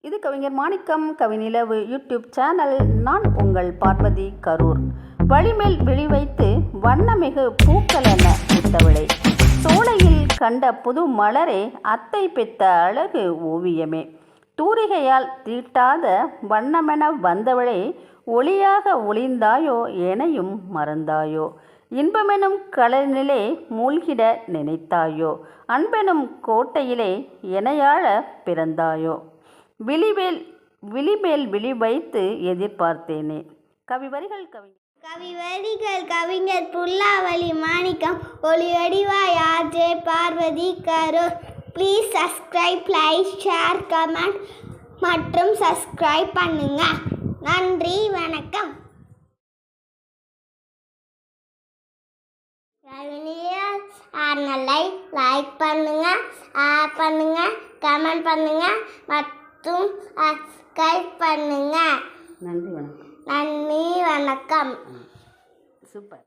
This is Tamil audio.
இது கவிஞர் மாணிக்கம் கவிநிலவு யூடியூப் சேனல். நான் உங்கள் பார்வதி கரூர். வழிமேல் விழி வைத்து வண்ணமிகு பூக்களென பூத்தவளே, சோலையில் கண்ட புது மலரே, அத்தை பெத்த அழகு ஓவியமே, தூரிகையால் தீட்டாத வண்ணமென வந்தவளே, ஒளியாக ஒளிந்தாயோ எனையும் மறந்தாயோ, இன்பமெனும் கடலிலே மூழ்கிட நினைத்தாயோ, அன்பெனும் கோட்டையிலே எனையாழ பிறந்தாயோ, விழிமேல் விழி வைத்து எதிர்பார்த்தேனே. கவிவரிகள் கவிஞர் புல்லாவளி மாணிக்கம். ஒளிவடிவாய் RJ Parvathi Karur. Please subscribe, like, share, comment மற்றும் சப்ஸ்கிரைப் பண்ணுங்க. நன்றி, வணக்கம். லைக் பண்ணுங்க, ஷேர் பண்ணுங்க, கமெண்ட் பண்ணுங்க மற்றும் சப்ஸ்கிரைப் பண்ணுங்க. நன்றி, வணக்கம். நன்றி, வணக்கம். சூப்பர்.